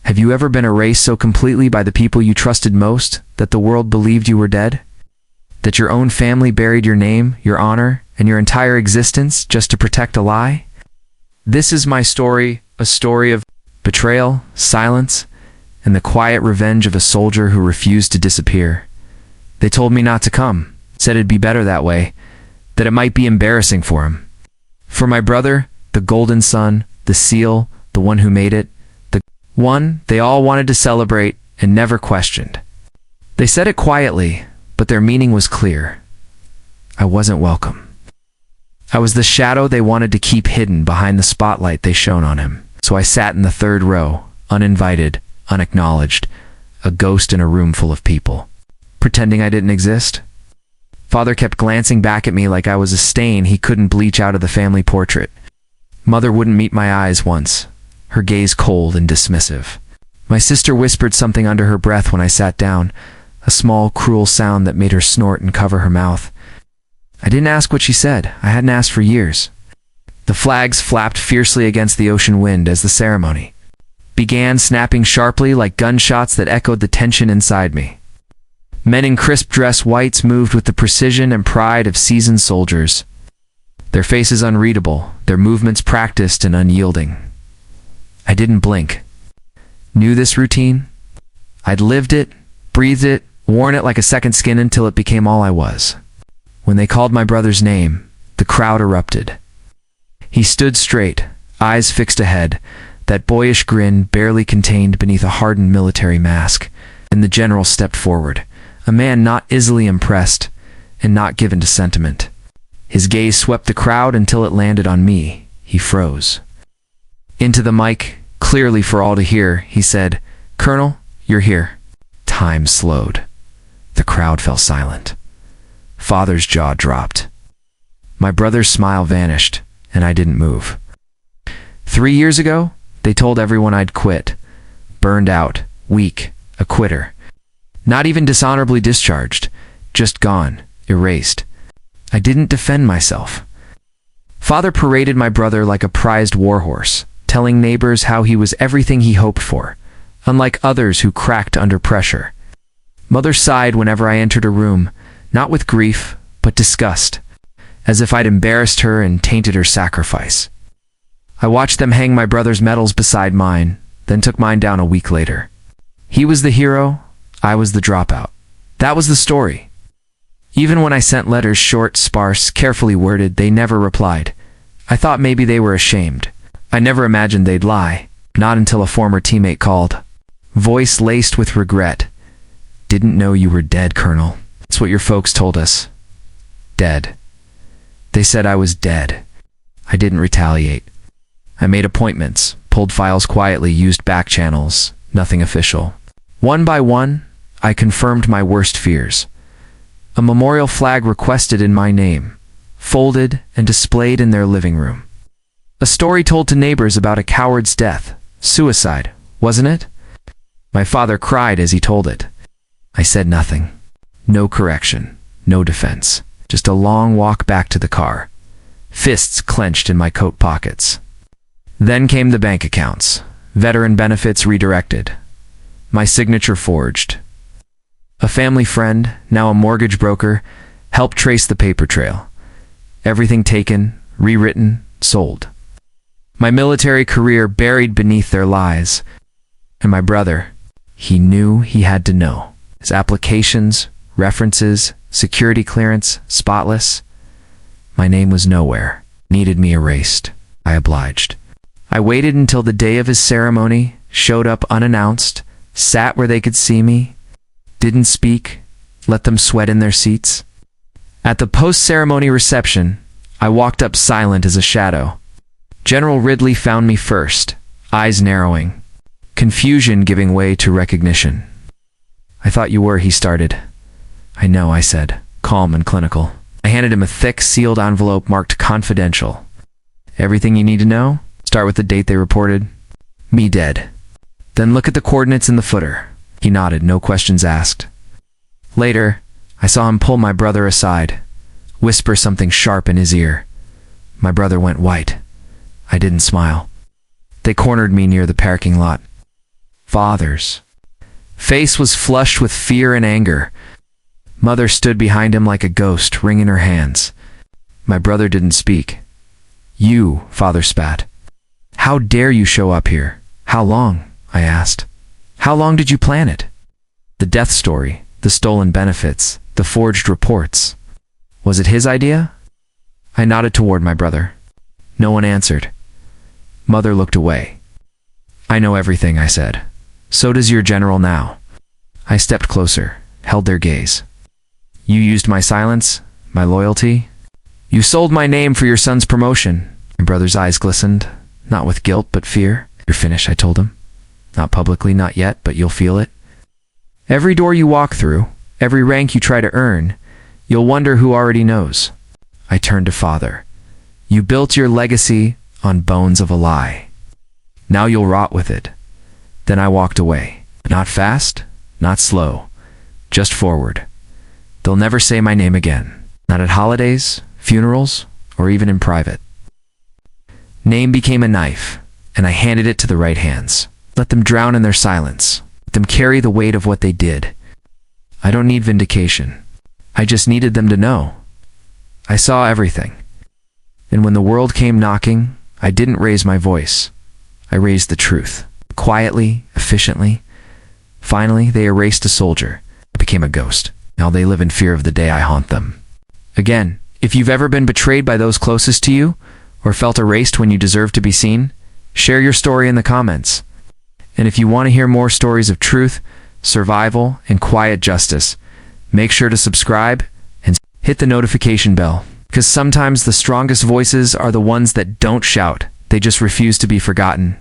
Have you ever been erased so completely by the people you trusted most that the world believed you were dead? That your own family buried your name, your honor, and your entire existence just to protect a lie? This is my story, a story of betrayal, silence, and the quiet revenge of a soldier who refused to disappear. They told me not to come, said it'd be better that way, that it might be embarrassing for him. For my brother, the golden son, the seal, the one who made it, the one they all wanted to celebrate and never questioned. They said it quietly, but their meaning was clear. I wasn't welcome. I was the shadow they wanted to keep hidden behind the spotlight they shone on him. So I sat in the third row, uninvited, unacknowledged, a ghost in a room full of people. Pretending I didn't exist? Father kept glancing back at me like I was a stain he couldn't bleach out of the family portrait. Mother wouldn't meet my eyes once, her gaze cold and dismissive. My sister whispered something under her breath when I sat down, a small, cruel sound that made her snort and cover her mouth. I didn't ask what she said. I hadn't asked for years. The flags flapped fiercely against the ocean wind as the ceremony began, snapping sharply like gunshots that echoed the tension inside me. Men in crisp dress whites moved with the precision and pride of seasoned soldiers, their faces unreadable, their movements practiced and unyielding. I didn't blink. Knew this routine? I'd lived it, breathed it, worn it like a second skin until it became all I was. When they called my brother's name, the crowd erupted. He stood straight, eyes fixed ahead, that boyish grin barely contained beneath a hardened military mask, and the general stepped forward, a man not easily impressed and not given to sentiment. His gaze swept the crowd until it landed on me. He froze. Into the mic, clearly for all to hear, he said, "Colonel, you're here." Time slowed. The crowd fell silent. Father's jaw dropped. My brother's smile vanished, and I didn't move. 3 years ago, they told everyone I'd quit. Burned out, weak, a quitter. Not even dishonorably discharged, just gone, erased. I didn't defend myself. Father paraded my brother like a prized warhorse, telling neighbors how he was everything he hoped for, unlike others who cracked under pressure. Mother sighed whenever I entered a room, not with grief, but disgust, as if I'd embarrassed her and tainted her sacrifice. I watched them hang my brother's medals beside mine, then took mine down a week later. He was the hero, I was the dropout. That was the story. Even when I sent letters short, sparse, carefully worded, they never replied. I thought maybe they were ashamed. I never imagined they'd lie, not until a former teammate called. Voice laced with regret. "Didn't know you were dead, Colonel. That's what your folks told us. Dead." They said I was dead. I didn't retaliate. I made appointments, pulled files quietly, used back channels, nothing official. One by one, I confirmed my worst fears. A memorial flag requested in my name, folded and displayed in their living room. A story told to neighbors about a coward's death. Suicide, wasn't it? My father cried as he told it. I said nothing. No correction, no defense. Just a long walk back to the car, fists clenched in my coat pockets. Then came the bank accounts, veteran benefits redirected, my signature forged. A family friend, now a mortgage broker, helped trace the paper trail. Everything taken, rewritten, sold. My military career buried beneath their lies. And my brother, he knew he had to know. His applications, references, security clearance, spotless. My name was nowhere. Needed me erased. I obliged. I waited until the day of his ceremony, showed up unannounced, sat where they could see me, didn't speak, let them sweat in their seats. At the post-ceremony reception, I walked up silent as a shadow. General Ridley found me first, eyes narrowing, confusion giving way to recognition. "I thought you were," he started. "I know," I said, calm and clinical. I handed him a thick, sealed envelope marked confidential. "Everything you need to know? Start with the date they reported. Me dead. Then look at the coordinates in the footer." He nodded, no questions asked. Later, I saw him pull my brother aside, whisper something sharp in his ear. My brother went white. I didn't smile. They cornered me near the parking lot. father's face was flushed with fear and anger. Mother stood behind him like a ghost, wringing her hands. My brother didn't speak. "You," father spat. "How dare you show up here?" "How long?" I asked. "How long did you plan it?" The death story, the stolen benefits, the forged reports. Was it his idea? I nodded toward my brother. No one answered. Mother looked away. "I know everything," I said. "So does your general now." I stepped closer, held their gaze. "You used my silence, my loyalty. You sold my name for your son's promotion." My brother's eyes glistened, not with guilt but fear. "You're finished," I told him. "Not publicly, not yet, but you'll feel it. Every door you walk through, every rank you try to earn, you'll wonder who already knows." I turned to father. "You built your legacy on bones of a lie. Now you'll rot with it." Then I walked away. Not fast, not slow, just forward. They'll never say my name again. Not at holidays, funerals, or even in private. Name became a knife, and I handed it to the right hands. Let them drown in their silence. Let them carry the weight of what they did. I don't need vindication. I just needed them to know. I saw everything. And when the world came knocking, I didn't raise my voice. I raised the truth. Quietly, efficiently. Finally, they erased a soldier. I became a ghost. Now they live in fear of the day I haunt them. Again, if you've ever been betrayed by those closest to you, or felt erased when you deserve to be seen, share your story in the comments. And if you want to hear more stories of truth, survival, and quiet justice, make sure to subscribe and hit the notification bell, because sometimes the strongest voices are the ones that don't shout. They just refuse to be forgotten.